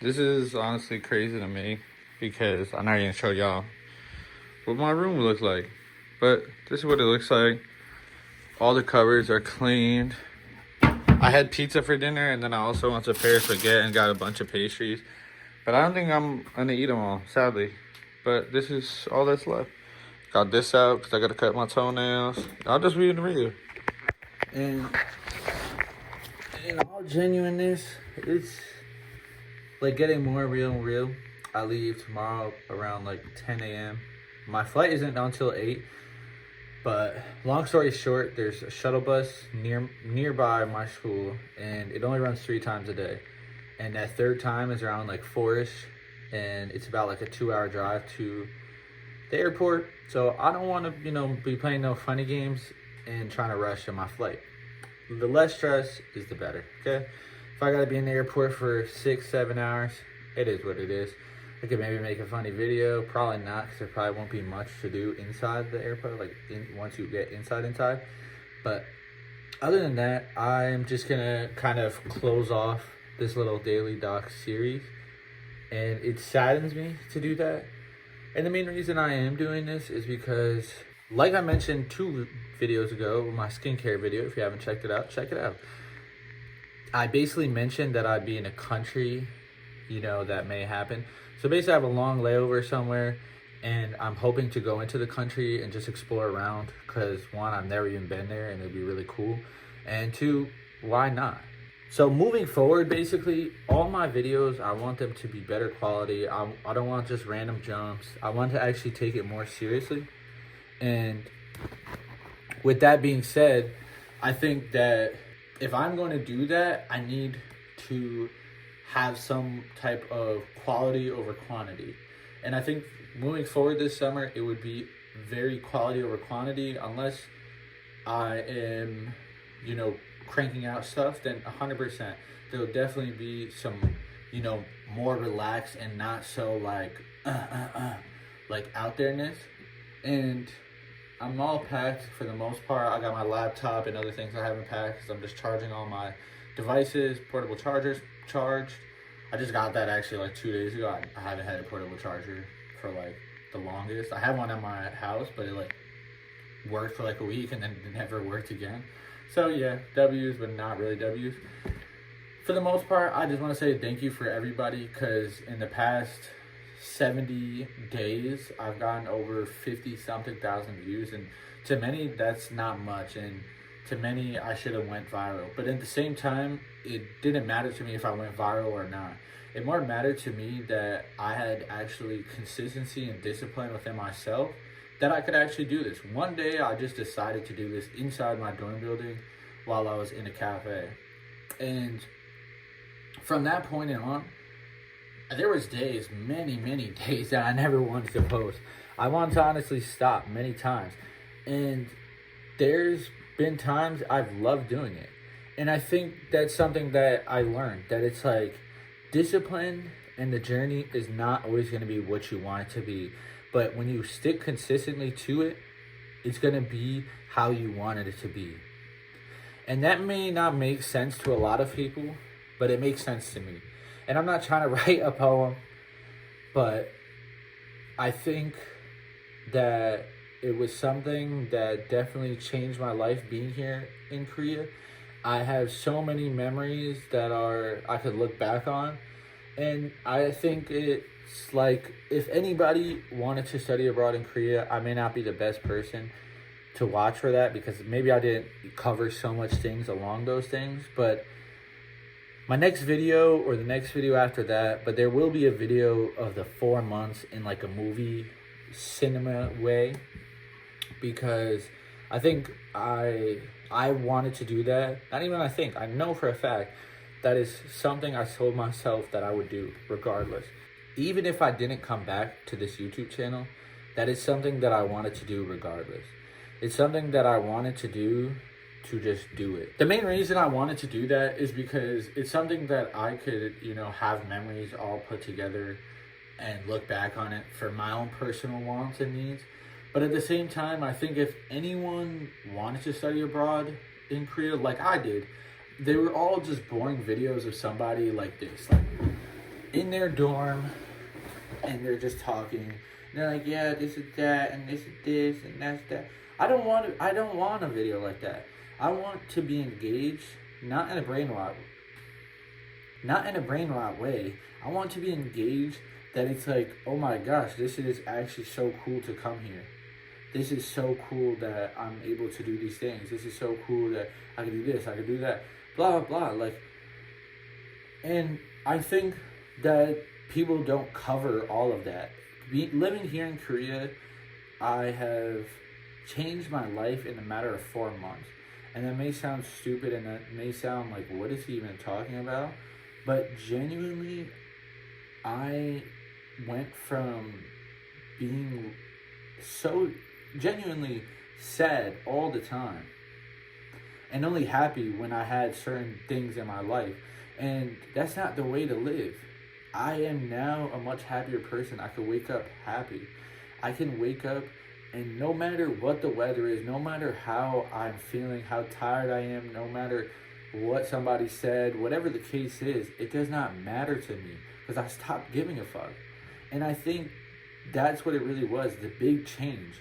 This is honestly crazy to me because I'm not even show y'all what my room looks like. But this is what it looks like. All the cupboards are cleaned. I had pizza for dinner, and then I also went to Paris Baguette and got a bunch of pastries. But I don't think I'm gonna eat them all, sadly. But this is all that's left. Got this out because I gotta cut my toenails. I'll just read the review. And in all genuineness, it's like getting more real and real. I leave tomorrow around like 10 a.m. My flight isn't until 8. But long story short, there's a shuttle bus nearby my school, and it only runs 3 times a day. And that third time is around like 4-ish, and it's about like a 2-hour drive to the airport. So I don't want to, be playing no funny games and trying to rush in my flight. The less stress is the better, okay? If I gotta be in the airport for 6-7 hours, it is what it is. I could maybe make a funny video, probably not, because there probably won't be much to do inside the airport, once you get inside. But other than that, I'm just gonna kind of close off this little daily doc series, and it saddens me to do that. And the main reason I am doing this is because, like I mentioned 2 videos ago, my skincare video, if you haven't checked it out, check it out. I basically mentioned that I'd be in a country, that may happen. So basically I have a long layover somewhere, and I'm hoping to go into the country and just explore around, because 1, I've never even been there and it'd be really cool. And 2, why not? So moving forward, basically, all my videos, I want them to be better quality. I don't want just random jumps. I want to actually take it more seriously. And with that being said, I think that if I'm going to do that, I need to have some type of quality over quantity. And I think moving forward this summer, it would be very quality over quantity, unless I am, cranking out stuff, then 100%. There'll definitely be some, more relaxed and not so like out there-ness. And I'm all packed for the most part. I got my laptop and other things I haven't packed because I'm just charging all my devices, portable chargers charged. I just got that actually like 2 days ago. I haven't had a portable charger for like the longest. I have one at my house, but it like worked for like a week and then it never worked again. So yeah, W's, but not really W's. For the most part, I just want to say thank you for everybody, because in the past 70 days, I've gotten over 50-something thousand views, and to many, that's not much, and to many, I should have went viral. But at the same time, it didn't matter to me if I went viral or not. It more mattered to me that I had actually consistency and discipline within myself, that I could actually do this. One day, I just decided to do this inside my dorm building while I was in a cafe. And from that point on, there was days, many days, that I never wanted to post. I wanted to honestly stop many times. And there's been times I've loved doing it. And I think that's something that I learned, that it's like discipline and the journey is not always going to be what you want it to be. But when you stick consistently to it, it's going to be how you wanted it to be. And that may not make sense to a lot of people, but it makes sense to me. And I'm not trying to write a poem, but I think that it was something that definitely changed my life being here in Korea. I have so many memories that I could look back on. And I think it's like, if anybody wanted to study abroad in Korea, I may not be the best person to watch for that, because maybe I didn't cover so much things along those things. But my next video, or the next video after that, but there will be a video of the 4 months in like a movie cinema way, because I think I wanted to do that. Not even I know for a fact that is something I told myself that I would do regardless. Even if I didn't come back to this YouTube channel, that is something that I wanted to do regardless. It's something that I wanted to do, to just do it. The main reason I wanted to do that is because it's something that I could, have memories all put together and look back on it for my own personal wants and needs. But at the same time, I think if anyone wanted to study abroad in Korea like I did, they were all just boring videos of somebody like this, like in their dorm and they're just talking. And they're like, yeah, this is that, and this is this, and that's that. I don't want a video like that. I want to be engaged, not in a brain rot way. I want to be engaged that it's like, oh my gosh, this is actually so cool to come here. This is so cool that I'm able to do these things. This is so cool that I can do this, I can do that, blah, blah, blah. Like, and I think that people don't cover all of that. Living here in Korea, I have changed my life in a matter of 4 months. And that may sound stupid and that may sound like, what is he even talking about? But genuinely, I went from being so genuinely sad all the time and only happy when I had certain things in my life. And that's not the way to live. I am now a much happier person. I can wake up happy. I can wake up and no matter what the weather is, no matter how I'm feeling, how tired I am, no matter what somebody said, whatever the case is, it does not matter to me because I stopped giving a fuck. And I think that's what it really was, the big change.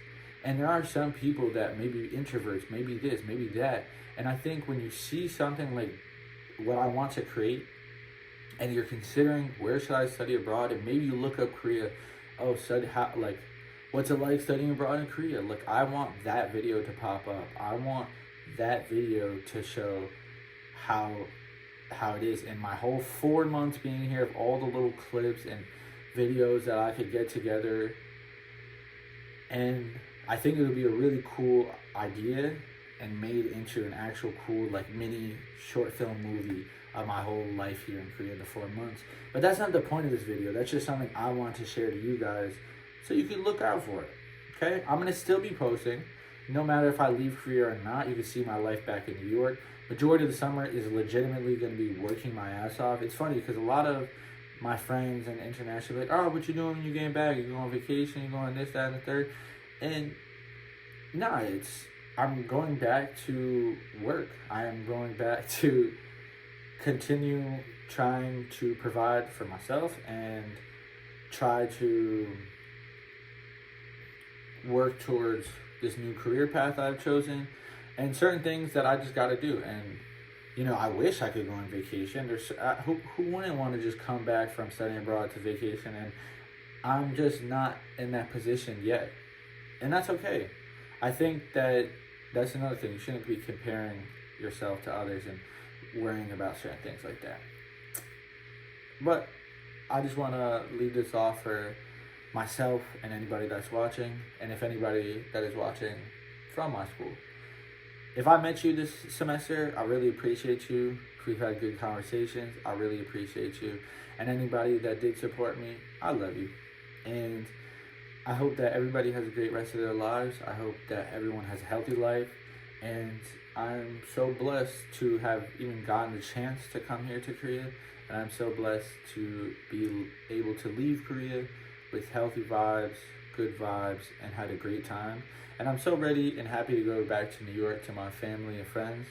And there are some people that may be introverts, maybe this, maybe that. And I think when you see something like what I want to create, and you're considering where should I study abroad, and maybe you look up Korea, what's it like studying abroad in Korea? Like, I want that video to pop up. I want that video to show how it is. And my whole 4 months being here, of all the little clips and videos that I could get together, and I think it would be a really cool idea and made into an actual cool like mini short film movie of my whole life here in Korea in the 4 months. But that's not the point of this video. That's just something I want to share to you guys so you can look out for it. Okay? I'm going to still be posting no matter if I leave Korea or not. You can see my life back in New York. Majority of the summer is legitimately going to be working my ass off. It's funny because a lot of my friends and international like, oh, what you doing when you getting back? You going on vacation? You going this, that, and the third? And nah, I'm going back to work. I am going back to continue trying to provide for myself and try to work towards this new career path I've chosen and certain things that I just got to do. And, you know, I wish I could go on vacation. Who wouldn't want to just come back from studying abroad to vacation? And I'm just not in that position yet. And that's okay. I think that's another thing. You shouldn't be comparing yourself to others and worrying about certain things like that. But I just want to leave this off for myself and anybody that's watching, and if anybody that is watching from my school. If I met you this semester, I really appreciate you. We've had good conversations. I really appreciate you. And anybody that did support me, I love you. And I hope that everybody has a great rest of their lives. I hope that everyone has a healthy life. And I'm so blessed to have even gotten the chance to come here to Korea. And I'm so blessed to be able to leave Korea with healthy vibes, good vibes, and had a great time. And I'm so ready and happy to go back to New York to my family and friends.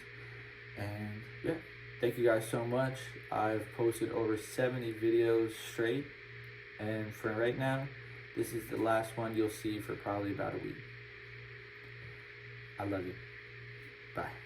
And yeah, thank you guys so much. I've posted over 70 videos straight. And for right now, this is the last one you'll see for probably about a week. I love you. Bye.